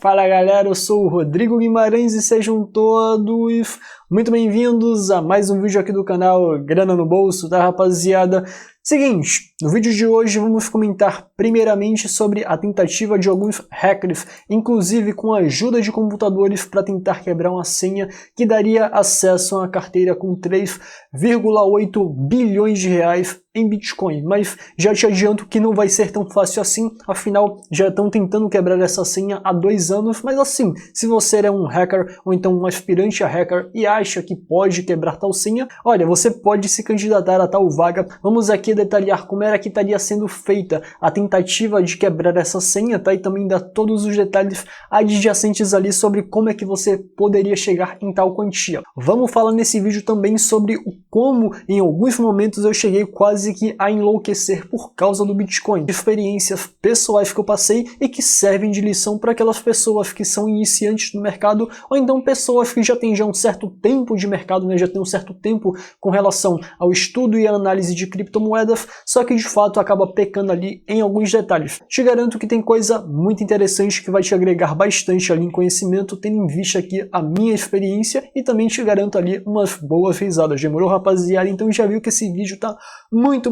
Fala galera, eu sou o Rodrigo Guimarães e sejam todos muito bem-vindos a mais um vídeo aqui do canal Grana no Bolso, tá rapaziada? Seguinte, no vídeo de hoje vamos comentar primeiramente sobre a tentativa de alguns hackers, inclusive com a ajuda de computadores para tentar quebrar uma senha que daria acesso a uma carteira com 3,8 bilhões de reais em Bitcoin, mas já te adianto que não vai ser tão fácil assim, afinal já estão tentando quebrar essa senha há 2 anos, mas assim, se você é um hacker ou então um aspirante a hacker e acha que pode quebrar tal senha, olha, você pode se candidatar a tal vaga. Vamos aqui detalhar como era que estaria sendo feita a tentativa de quebrar essa senha, tá? E também dar todos os detalhes adjacentes ali sobre como é que você poderia chegar em tal quantia. Vamos falar nesse vídeo também sobre o como em alguns momentos eu cheguei quase que a enlouquecer por causa do Bitcoin. Experiências pessoais que eu passei e que servem de lição para aquelas pessoas que são iniciantes no mercado ou então pessoas que já têm um certo tempo de mercado, né? Já tem um certo tempo com relação ao estudo e análise de criptomoedas, só que de fato acaba pecando ali em alguns detalhes. Te garanto que tem coisa muito interessante que vai te agregar bastante ali em conhecimento, tendo em vista aqui a minha experiência e também te garanto ali umas boas risadas. Demorou, rapaziada? Então já viu que esse vídeo tá muito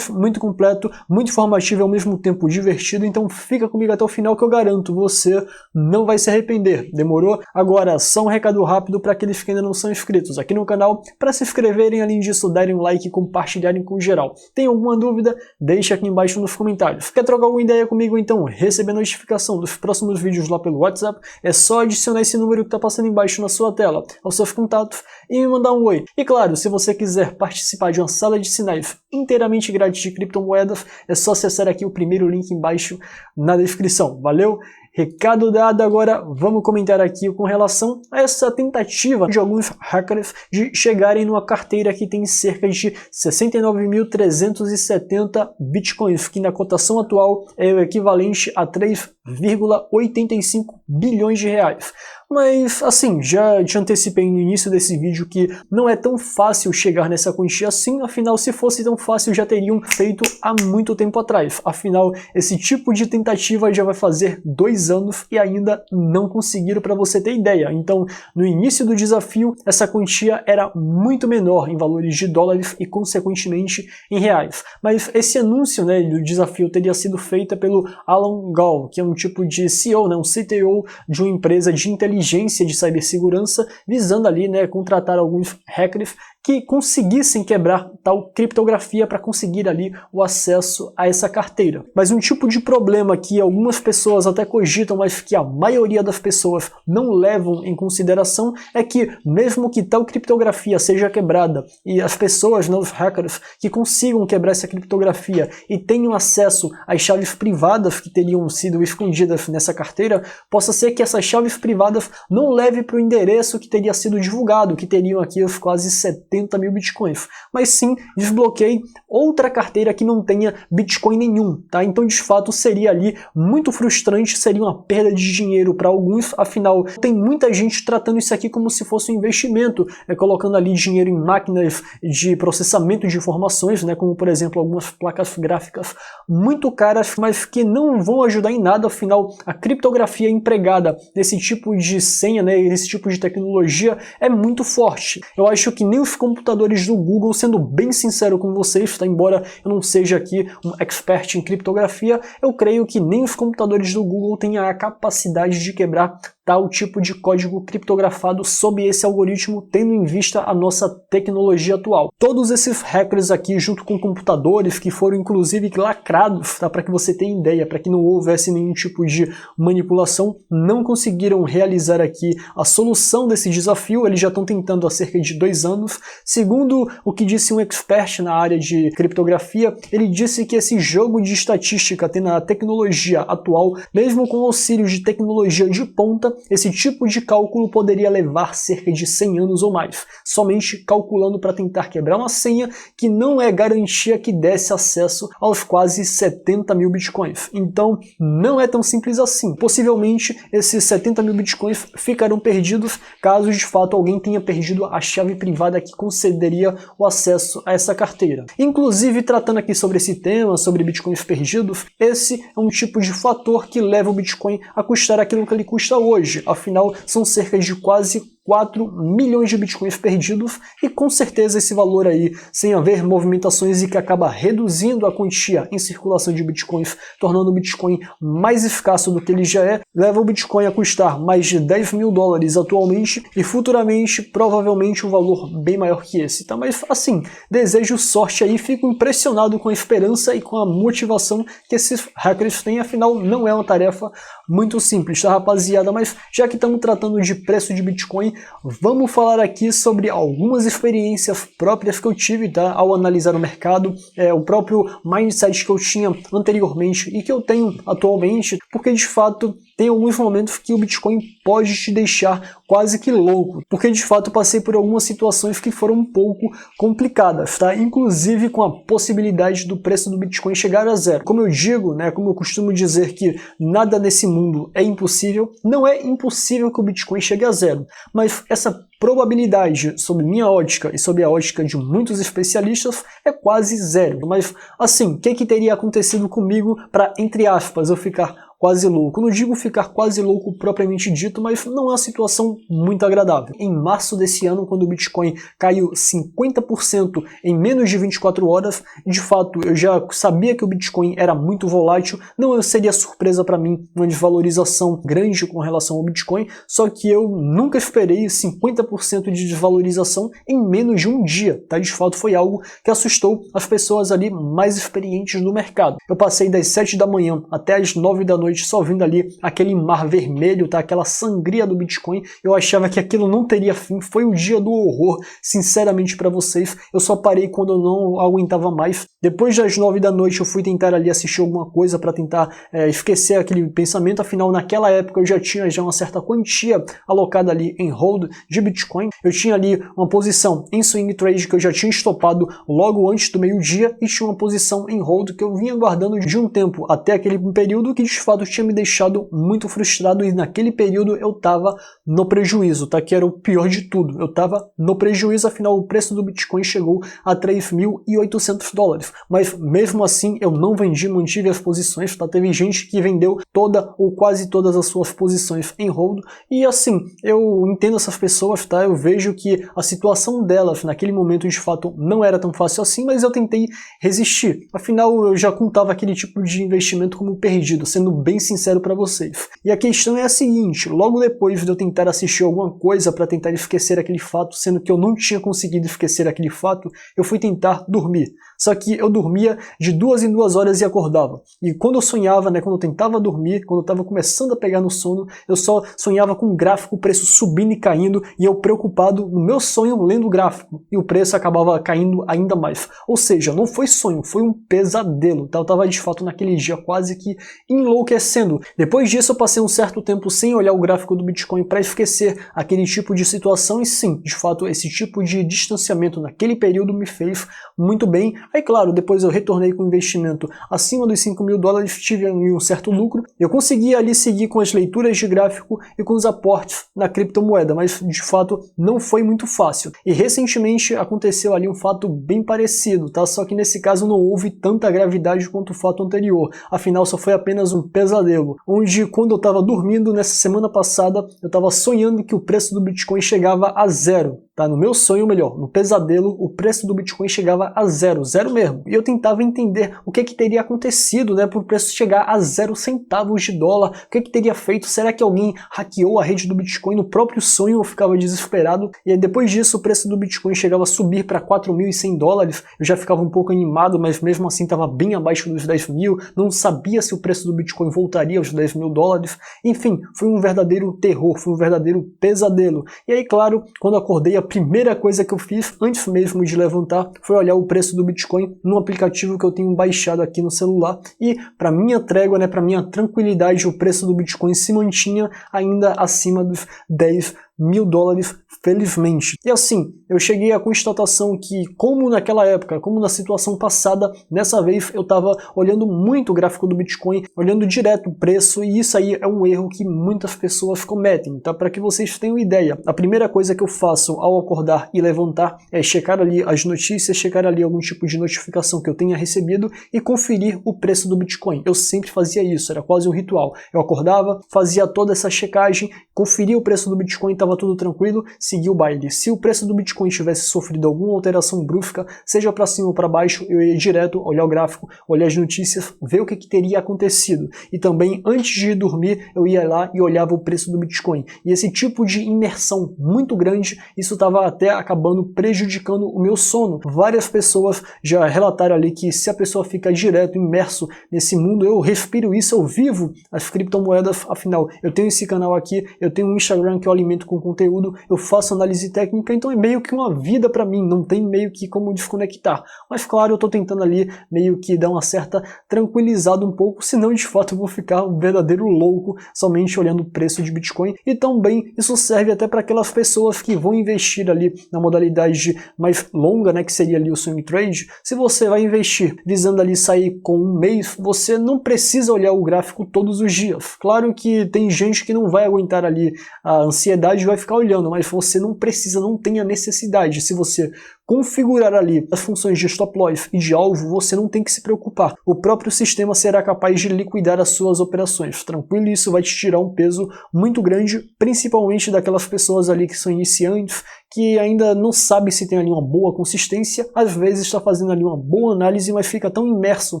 completo, muito informativo e ao mesmo tempo divertido, então fica comigo até o final que eu garanto, você não vai se arrepender. Demorou? Agora, só um recado rápido para aqueles que ainda não são inscritos aqui no canal, para se inscreverem, além disso, darem um like e compartilharem com geral. Tem alguma dúvida? Deixa aqui embaixo nos comentários. Quer trocar alguma ideia comigo, então receber notificação dos próximos vídeos lá pelo WhatsApp? É só adicionar esse número que está passando embaixo na sua tela aos seus contatos e me mandar um oi. E claro, se você quiser participar de uma sala de sinais inteiramente grátis de criptomoedas, é só acessar aqui o primeiro link embaixo na descrição. Valeu? Recado dado, agora vamos comentar aqui com relação a essa tentativa de alguns hackers de chegarem numa carteira que tem cerca de 69.370 bitcoins, que na cotação atual é o equivalente a 3,85 bilhões de reais. Mas assim, já te antecipei no início desse vídeo que não é tão fácil chegar nessa quantia assim, afinal se fosse tão fácil já teriam feito há muito tempo atrás. Afinal, esse tipo de tentativa já vai fazer 2 anos e ainda não conseguiram, para você ter ideia. Então, no início do desafio, essa quantia era muito menor em valores de dólares e consequentemente em reais. Mas esse anúncio, né, do desafio teria sido feito pelo Alan Gall, que é um tipo de CEO, né, um CTO de uma empresa de inteligência de cibersegurança, visando ali, né, contratar alguns hackers que conseguissem quebrar tal criptografia para conseguir ali o acesso a essa carteira. Mas um tipo de problema que algumas pessoas até cogitam, mas que a maioria das pessoas não levam em consideração, é que mesmo que tal criptografia seja quebrada e as pessoas, né, os hackers, que consigam quebrar essa criptografia e tenham acesso às chaves privadas que teriam sido escondidas nessa carteira, possa ser que essas chaves privadas não levem para o endereço que teria sido divulgado, que teriam aqui os quase 70 mil bitcoins, mas sim desbloqueie outra carteira que não tenha bitcoin nenhum, tá? Então de fato seria ali muito frustrante, seria uma perda de dinheiro para alguns, afinal tem muita gente tratando isso aqui como se fosse um investimento, colocando ali dinheiro em máquinas de processamento de informações, né, como por exemplo algumas placas gráficas muito caras, mas que não vão ajudar em nada, afinal a criptografia empregada nesse tipo de senha, né, nesse tipo de tecnologia é muito forte. Eu acho que nem os computadores do Google, sendo bem sincero com vocês, tá? Embora eu não seja aqui um expert em criptografia, eu creio que nem os computadores do Google têm a capacidade de quebrar tal tipo de código criptografado sob esse algoritmo, tendo em vista a nossa tecnologia atual. Todos esses hackers aqui, junto com computadores que foram inclusive lacrados, tá? Para que você tenha ideia, para que não houvesse nenhum tipo de manipulação, não conseguiram realizar aqui a solução desse desafio. Eles já estão tentando há cerca de 2 anos. Segundo o que disse um expert na área de criptografia, ele disse que esse jogo de estatística tem na tecnologia atual, mesmo com auxílio de tecnologia de ponta, esse tipo de cálculo poderia levar cerca de 100 anos ou mais, somente calculando para tentar quebrar uma senha que não é garantia que desse acesso aos quase 70 mil bitcoins. Então não é tão simples assim. Possivelmente esses 70 mil bitcoins ficarão perdidos caso de fato alguém tenha perdido a chave privada que concederia o acesso a essa carteira. Inclusive, tratando aqui sobre esse tema, sobre bitcoins perdidos, esse é um tipo de fator que leva o Bitcoin a custar aquilo que ele custa hoje. hoje. Afinal, são cerca de quase 4 milhões de bitcoins perdidos e com certeza esse valor aí, sem haver movimentações e que acaba reduzindo a quantia em circulação de bitcoins, tornando o Bitcoin mais escasso do que ele já é, leva o Bitcoin a custar mais de 10 mil dólares atualmente e futuramente provavelmente um valor bem maior que esse, tá? Mas assim, desejo sorte aí, fico impressionado com a esperança e com a motivação que esses hackers têm, afinal não é uma tarefa muito simples, tá rapaziada? Mas já que estamos tratando de preço de Bitcoin, vamos falar aqui sobre algumas experiências próprias que eu tive, tá? Ao analisar o mercado, o próprio mindset que eu tinha anteriormente e que eu tenho atualmente, porque de fato tem alguns momentos que o Bitcoin pode te deixar quase que louco, porque de fato passei por algumas situações que foram um pouco complicadas, tá? Inclusive com a possibilidade do preço do Bitcoin chegar a zero. Como eu digo, né, como eu costumo dizer que nada nesse mundo é impossível, não é impossível que o Bitcoin chegue a zero, mas essa probabilidade, sob minha ótica e sob a ótica de muitos especialistas, é quase zero. Mas assim, o que teria acontecido comigo para, entre aspas, eu ficar quase louco? Eu não digo ficar quase louco propriamente dito, mas não é uma situação muito agradável. Em março desse ano, quando o Bitcoin caiu 50% em menos de 24 horas, de fato eu já sabia que o Bitcoin era muito volátil, não seria surpresa para mim uma desvalorização grande com relação ao Bitcoin, só que eu nunca esperei 50% de desvalorização em menos de um dia, tá? De fato foi algo que assustou as pessoas ali mais experientes do mercado. Eu passei das 7 da manhã até as 9 da noite só vendo ali aquele mar vermelho, tá? Aquela sangria do Bitcoin. Eu achava que aquilo não teria fim, foi o dia do horror, sinceramente para vocês. Eu só parei quando eu não aguentava mais. Depois das 9 da noite eu fui tentar ali assistir alguma coisa para tentar esquecer aquele pensamento, afinal naquela época eu já tinha uma certa quantia alocada ali em hold de Bitcoin. Eu tinha ali uma posição em swing trade que eu já tinha estopado logo antes do meio-dia e tinha uma posição em hold que eu vinha guardando de um tempo até aquele período que de fato tinha me deixado muito frustrado e naquele período eu tava no prejuízo, tá? Que era o pior de tudo. Eu tava no prejuízo, afinal o preço do Bitcoin chegou a 3.800 dólares. Mas mesmo assim eu não vendi, mantive as posições, tá? Teve gente que vendeu toda ou quase todas as suas posições em hold e assim, eu entendo essas pessoas, tá? Eu vejo que a situação delas naquele momento de fato não era tão fácil assim, mas eu tentei resistir. Afinal eu já contava aquele tipo de investimento como perdido, sendo bem sincero para vocês. E a questão é a seguinte, logo depois de eu tentar assistir alguma coisa para tentar esquecer aquele fato, sendo que eu não tinha conseguido esquecer aquele fato, eu fui tentar dormir. Só que eu dormia de 2 em 2 horas e acordava. E quando eu sonhava, né, quando eu tentava dormir, quando eu estava começando a pegar no sono, eu só sonhava com o gráfico, o preço subindo e caindo, e eu preocupado no meu sonho lendo o gráfico. E o preço acabava caindo ainda mais. Ou seja, não foi sonho, foi um pesadelo. Tá? Eu estava de fato naquele dia quase que enlouquecendo. Depois disso eu passei um certo tempo sem olhar o gráfico do Bitcoin para esquecer aquele tipo de situação e sim, de fato esse tipo de distanciamento naquele período me fez muito bem. Aí claro, depois eu retornei com o investimento acima dos 5 mil dólares, tive ali um certo lucro, eu consegui ali seguir com as leituras de gráfico e com os aportes na criptomoeda, mas de fato não foi muito fácil. E recentemente aconteceu ali um fato bem parecido, tá? Só que nesse caso não houve tanta gravidade quanto o fato anterior, afinal só foi apenas um pesadelo, onde quando eu estava dormindo nessa semana passada, eu estava sonhando que o preço do Bitcoin chegava a zero. Tá? No meu sonho, melhor, no pesadelo, o preço do Bitcoin chegava a zero, zero mesmo. E eu tentava entender o que teria acontecido, né, para o preço chegar a 0 centavos de dólar, o que teria feito, será que alguém hackeou a rede do Bitcoin? No próprio sonho eu ficava desesperado, e aí depois disso o preço do Bitcoin chegava a subir para 4.100 dólares, eu já ficava um pouco animado, mas mesmo assim estava bem abaixo dos 10 mil, não sabia se o preço do Bitcoin voltaria aos 10 mil dólares, enfim, foi um verdadeiro terror, foi um verdadeiro pesadelo. E aí, claro, quando acordei, a primeira coisa que eu fiz, antes mesmo de levantar, foi olhar o preço do Bitcoin num aplicativo que eu tenho baixado aqui no celular e para minha trégua, né, para minha tranquilidade, o preço do Bitcoin se mantinha ainda acima dos 10 $1.000, felizmente. E assim, eu cheguei à constatação que, como naquela época, como na situação passada, nessa vez eu estava olhando muito o gráfico do Bitcoin, olhando direto o preço, e isso aí é um erro que muitas pessoas cometem, tá? Para que vocês tenham ideia, a primeira coisa que eu faço ao acordar e levantar é checar ali as notícias, checar ali algum tipo de notificação que eu tenha recebido e conferir o preço do Bitcoin. Eu sempre fazia isso, era quase um ritual. Eu acordava, fazia toda essa checagem, conferia o preço do Bitcoin, estava tudo tranquilo, seguia o baile. Se o preço do Bitcoin tivesse sofrido alguma alteração brusca, seja para cima ou para baixo, eu ia direto olhar o gráfico, olhar as notícias, ver o que teria acontecido. E também, antes de dormir, eu ia lá e olhava o preço do Bitcoin. E esse tipo de imersão muito grande, isso estava até acabando prejudicando o meu sono. Várias pessoas já relataram ali que se a pessoa fica direto imerso nesse mundo, eu respiro isso, eu vivo as criptomoedas, afinal, eu tenho esse canal aqui, eu tenho um Instagram que eu alimento com conteúdo, eu faço análise técnica, então é meio que uma vida para mim, não tem meio que como desconectar. Mas claro, eu estou tentando ali meio que dar uma certa tranquilizada um pouco, senão de fato eu vou ficar um verdadeiro louco somente olhando o preço de Bitcoin. E também isso serve até para aquelas pessoas que vão investir ali na modalidade mais longa, né, que seria ali o swing trade. Se você vai investir visando ali sair com um mês, você não precisa olhar o gráfico todos os dias. Claro que tem gente que não vai aguentar ali a ansiedade e vai ficar olhando, mas você não precisa, não tem a necessidade. Se você configurar ali as funções de stop loss e de alvo, você não tem que se preocupar. O próprio sistema será capaz de liquidar as suas operações. Tranquilo, isso vai te tirar um peso muito grande, principalmente daquelas pessoas ali que são iniciantes, que ainda não sabe se tem ali uma boa consistência, às vezes está fazendo ali uma boa análise, mas fica tão imerso,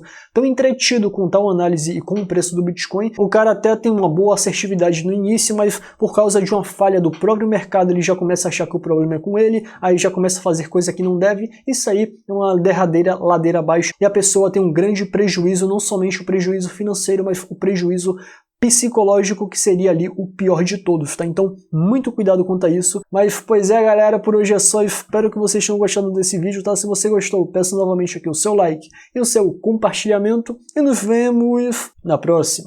tão entretido com tal análise e com o preço do Bitcoin, o cara até tem uma boa assertividade no início, mas por causa de uma falha do próprio mercado, ele já começa a achar que o problema é com ele, aí já começa a fazer coisa que não deve, isso aí é uma derradeira ladeira abaixo, e a pessoa tem um grande prejuízo, não somente o prejuízo financeiro, mas o prejuízo psicológico, que seria ali o pior de todos, tá? Então, muito cuidado quanto a isso. Mas, pois é, galera, por hoje é só. Espero que vocês tenham gostado desse vídeo, tá? Se você gostou, peço novamente aqui o seu like e o seu compartilhamento. E nos vemos na próxima.